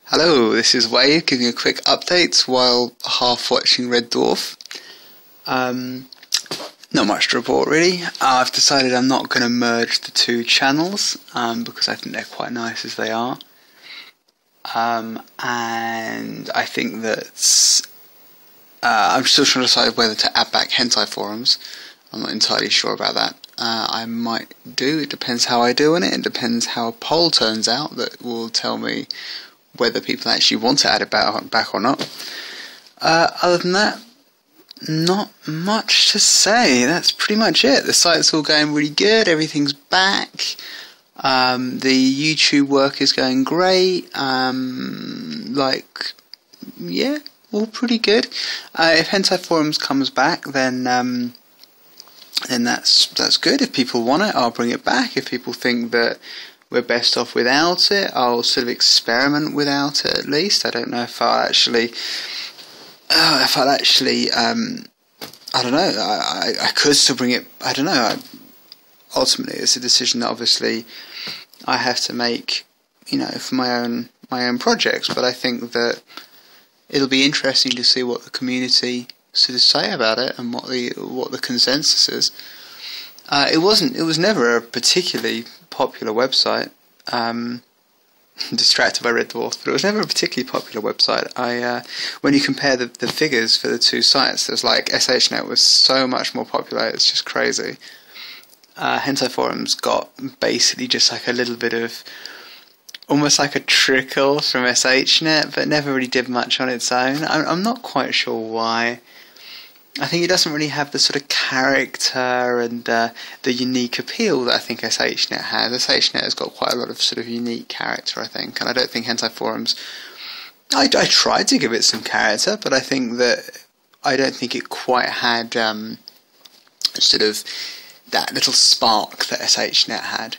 Hello, this is Wade giving a quick update while half watching Red Dwarf. Not much to report really. I've decided I'm not going to merge the two channels because I think they're quite nice as they are. And I think that I'm still trying to decide whether to add back Hentai Forums. I'm not entirely sure about that. I might do. It depends how I do on it. It depends how a poll turns out that will tell me whether people actually want to add it back or not. Other than that, not much to say. That's pretty much it. The site's all going really good. Everything's back. The YouTube work is going great. Yeah, all pretty good. If Hentai Forums comes back, then that's good. If people want it, I'll bring it back. If people think that we're best off without it, I'll sort of experiment without it at least. I don't know if I'll actually I don't know, I could still bring it, I don't know. Ultimately it's a decision that obviously I have to make, you know, for my own projects, but I think that it'll be interesting to see what the community sort of say about it and what the consensus is. It was never a particularly popular website, distracted by Red Dwarf, but it was never a particularly popular website. When you compare the figures for the two sites, there's like SHNet was so much more popular, it's just crazy. Hentai Forums got basically just like a little bit of, almost like a trickle from SHNet, but never really did much on its own. I'm not quite sure why. I think it doesn't really have the sort of character and the unique appeal that I think SHNet has. SHNet has got quite a lot of sort of unique character, I think, and I don't think Hentai Forums, I tried to give it some character, but I think that I don't think it quite had sort of that little spark that SHNet had.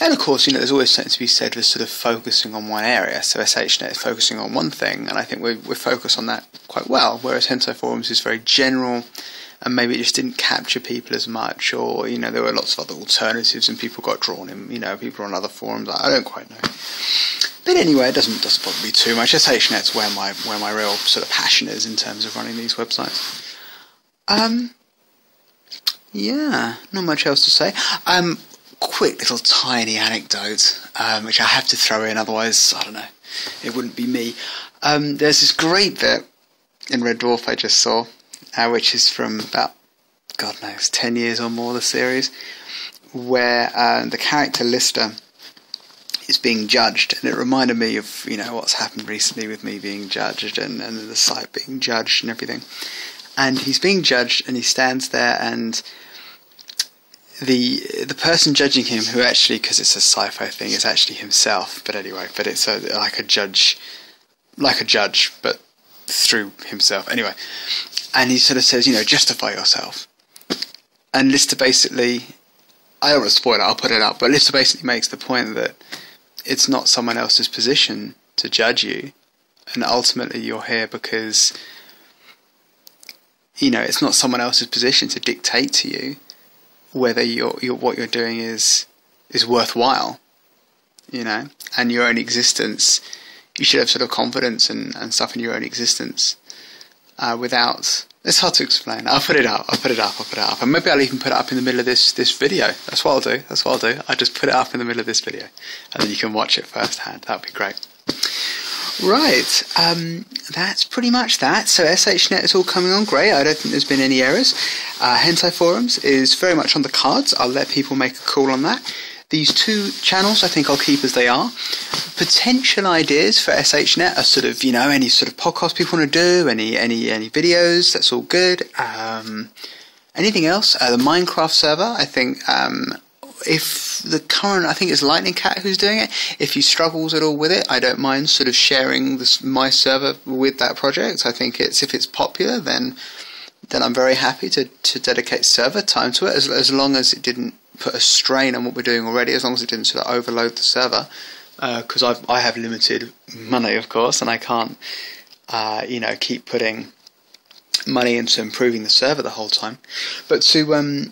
And of course, you know, there's always something to be said for sort of focusing on one area. So SHNet is focusing on one thing, and I think we're focused on that quite well, whereas Hentai Forums is very general, and maybe it just didn't capture people as much, or, you know, there were lots of other alternatives and people got drawn in, you know, people on other forums. I don't quite know. But anyway, it doesn't bother me too much. SHNet's where my real sort of passion is in terms of running these websites. Yeah, not much else to say. Quick little tiny anecdote, which I have to throw in, otherwise, I don't know, it wouldn't be me. There's this great bit in Red Dwarf I just saw, which is from about, God knows, 10 years or more, the series, where the character Lister is being judged, and it reminded me of, you know, what's happened recently with me being judged and the site being judged and everything. And he's being judged, and he stands there, and the person judging him, who actually, because it's a sci-fi thing, is actually himself. But anyway, but it's like a judge, but through himself. Anyway, and he sort of says, you know, justify yourself. And Lister basically, I don't want to spoil it, I'll put it up, but Lister basically makes the point that it's not someone else's position to judge you, and ultimately you're here because, you know, it's not someone else's position to dictate to you whether what you're doing is worthwhile, you know, and your own existence. You should have sort of confidence and stuff in your own existence. Without, it's hard to explain. I'll put it up, and maybe I'll even put it up in the middle of this video. That's what I'll do. I just put it up in the middle of this video, and then you can watch it firsthand. That'd be great. Right, that's pretty much that. So SHNet is all coming on great. I don't think there's been any errors. Hentai Forums is very much on the cards. I'll let people make a call on that. These two channels I think I'll keep as they are. Potential ideas for SHNet are sort of, you know, any sort of podcast people want to do, any videos, that's all good. Anything else? The Minecraft server, I think, if the current, I think it's Lightning Cat who's doing it, if he struggles at all with it, I don't mind sort of sharing my server with that project. I think if it's popular, then I'm very happy to dedicate server time to it, as long as it didn't put a strain on what we're doing already, as long as it didn't sort of overload the server, because I have limited money, of course, and I can't you know, keep putting money into improving the server the whole time. But to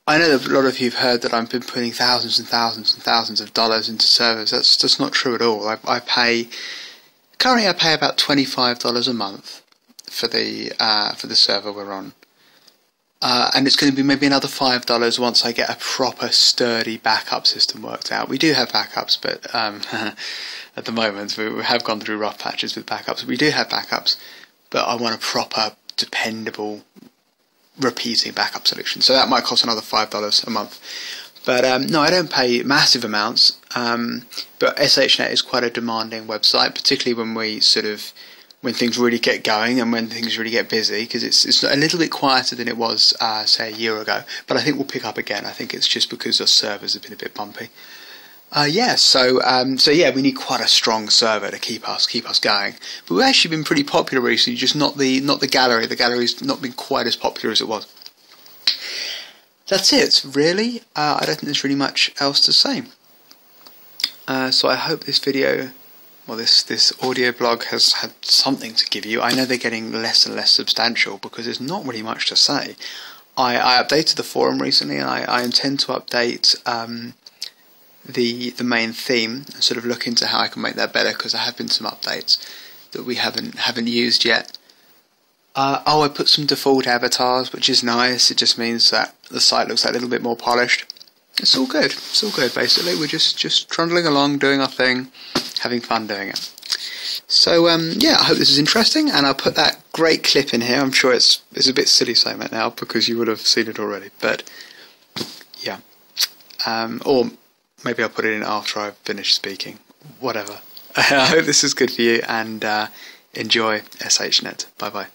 I know that a lot of you have heard that I've been putting thousands and thousands and thousands of dollars into servers. That's just not true at all. Currently I pay about $25 a month for the server we're on. And it's going to be maybe another $5 once I get a proper sturdy backup system worked out. We do have backups, but at the moment we have gone through rough patches with backups. We do have backups, but I want a proper, dependable, repeating backup solution. So that might cost another $5 a month. But no, I don't pay massive amounts. But SHNet is quite a demanding website, particularly when things really get going and when things really get busy, because it's a little bit quieter than it was, say, a year ago. But I think we'll pick up again. I think it's just because our servers have been a bit bumpy. So yeah, we need quite a strong server to keep us going. But we've actually been pretty popular recently, just not the gallery. The gallery's not been quite as popular as it was. That's it, really. I don't think there's really much else to say. So I hope this video, well, this audio blog has had something to give you. I know they're getting less and less substantial because there's not really much to say. I updated the forum recently, and I intend to update the main theme and sort of look into how I can make that better, because there have been some updates that we haven't used yet. I put some default avatars, which is nice. It just means that the site looks a little bit more polished. It's all good. It's all good, basically. We're just trundling along, doing our thing, having fun doing it. So, yeah, I hope this is interesting, and I'll put that great clip in here. I'm sure it's a bit silly saying that now, because you would have seen it already. But, yeah. Or maybe I'll put it in after I've finished speaking. Whatever. I hope this is good for you, and enjoy SHNet. Bye-bye.